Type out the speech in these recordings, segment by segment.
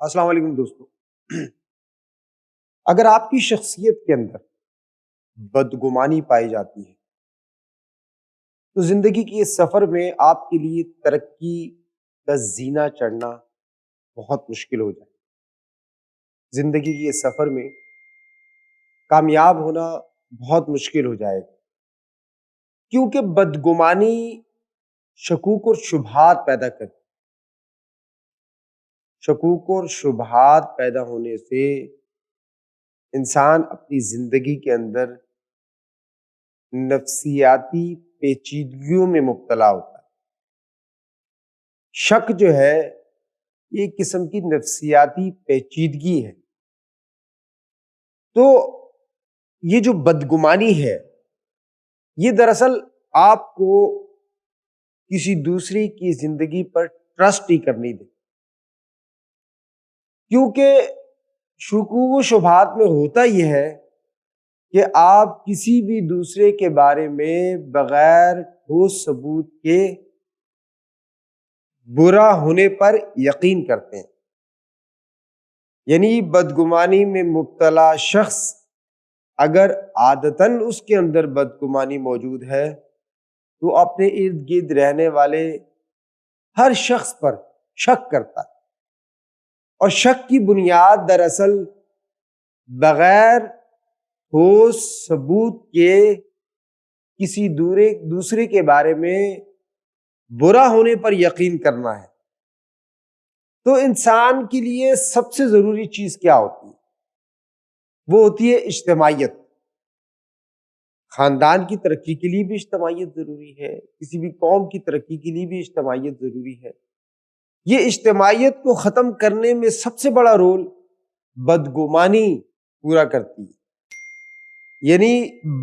السلام علیکم دوستو۔ اگر آپ کی شخصیت کے اندر بدگمانی پائی جاتی ہے تو زندگی کے اس سفر میں آپ کے لیے ترقی کا زینہ چڑھنا بہت مشکل ہو جائے۔ زندگی کے اس سفر میں کامیاب ہونا بہت مشکل ہو جائے گا، کیونکہ بدگمانی شکوک اور شبہات پیدا کرتی۔ شکوک اور شبہات پیدا ہونے سے انسان اپنی زندگی کے اندر نفسیاتی پیچیدگیوں میں مبتلا ہوتا ہے۔ شک جو ہے یہ ایک قسم کی نفسیاتی پیچیدگی ہے۔ تو یہ جو بدگمانی ہے یہ دراصل آپ کو کسی دوسری کی زندگی پر ٹرسٹ نہیں کرنی دے، کیونکہ شکوک و شبہات میں ہوتا یہ ہے کہ آپ کسی بھی دوسرے کے بارے میں بغیر ٹھوس ثبوت کے برا ہونے پر یقین کرتے ہیں۔ یعنی بدگمانی میں مبتلا شخص اگر عادتاً اس کے اندر بدگمانی موجود ہے تو اپنے ارد گرد رہنے والے ہر شخص پر شک کرتا ہے، اور شک کی بنیاد دراصل بغیر ٹھوس ثبوت کے کسی دوسرے کے بارے میں برا ہونے پر یقین کرنا ہے۔ تو انسان کے لیے سب سے ضروری چیز کیا ہوتی ہے؟ وہ ہوتی ہے اجتماعیت۔ خاندان کی ترقی کے لیے بھی اجتماعیت ضروری ہے، کسی بھی قوم کی ترقی کے لیے بھی اجتماعیت ضروری ہے۔ یہ اجتماعیت کو ختم کرنے میں سب سے بڑا رول بدگمانی پورا کرتی ہے۔ یعنی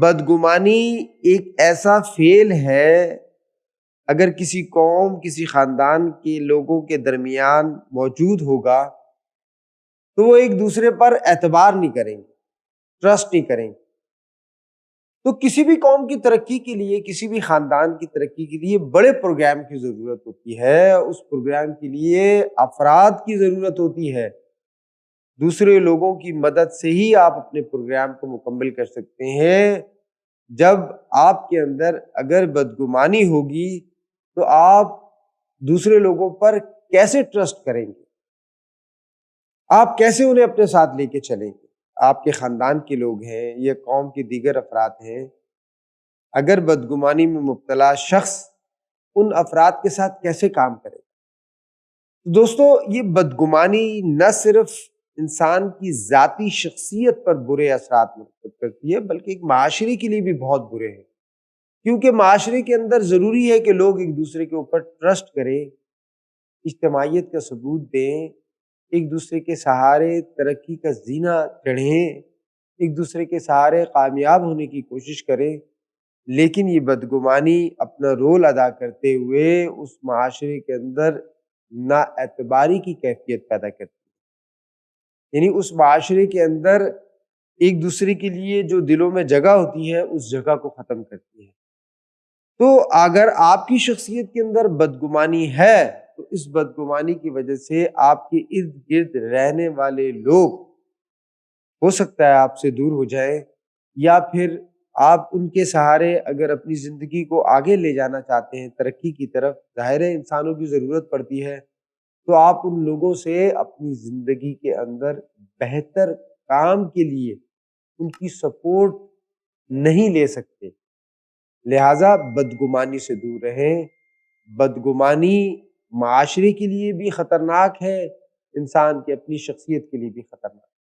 بدگمانی ایک ایسا فعل ہے، اگر کسی قوم کسی خاندان کے لوگوں کے درمیان موجود ہوگا تو وہ ایک دوسرے پر اعتبار نہیں کریں گے، ٹرسٹ نہیں کریں گے۔ تو کسی بھی قوم کی ترقی کے لیے، کسی بھی خاندان کی ترقی کے لیے بڑے پروگرام کی ضرورت ہوتی ہے۔ اس پروگرام کے لیے افراد کی ضرورت ہوتی ہے۔ دوسرے لوگوں کی مدد سے ہی آپ اپنے پروگرام کو مکمل کر سکتے ہیں۔ جب آپ کے اندر اگر بدگمانی ہوگی تو آپ دوسرے لوگوں پر کیسے ٹرسٹ کریں گے؟ آپ کیسے انہیں اپنے ساتھ لے کے چلیں گے؟ آپ کے خاندان کے لوگ ہیں یا قوم کے دیگر افراد ہیں، اگر بدگمانی میں مبتلا شخص ان افراد کے ساتھ کیسے کام کرے؟ دوستو، یہ بدگمانی نہ صرف انسان کی ذاتی شخصیت پر برے اثرات مرتب کرتی ہے بلکہ ایک معاشرے کے لیے بھی بہت برے ہیں، کیونکہ معاشرے کے اندر ضروری ہے کہ لوگ ایک دوسرے کے اوپر ٹرسٹ کریں، اجتماعیت کا ثبوت دیں، ایک دوسرے کے سہارے ترقی کا زینہ چڑھیں، ایک دوسرے کے سہارے کامیاب ہونے کی کوشش کریں۔ لیکن یہ بدگمانی اپنا رول ادا کرتے ہوئے اس معاشرے کے اندر نا اعتباری کی کیفیت پیدا کرتی ہے۔ یعنی اس معاشرے کے اندر ایک دوسرے کے لیے جو دلوں میں جگہ ہوتی ہے اس جگہ کو ختم کرتی ہے۔ تو اگر آپ کی شخصیت کے اندر بدگمانی ہے تو اس بدگمانی کی وجہ سے آپ کے ارد گرد رہنے والے لوگ ہو سکتا ہے آپ سے دور ہو جائیں، یا پھر آپ ان کے سہارے اگر اپنی زندگی کو آگے لے جانا چاہتے ہیں ترقی کی طرف، ظاہر ہے انسانوں کی ضرورت پڑتی ہے، تو آپ ان لوگوں سے اپنی زندگی کے اندر بہتر کام کے لیے ان کی سپورٹ نہیں لے سکتے۔ لہٰذا بدگمانی سے دور رہیں۔ بدگمانی معاشرے کے لیے بھی خطرناک ہے، انسان کی اپنی شخصیت کے لیے بھی خطرناک ہے۔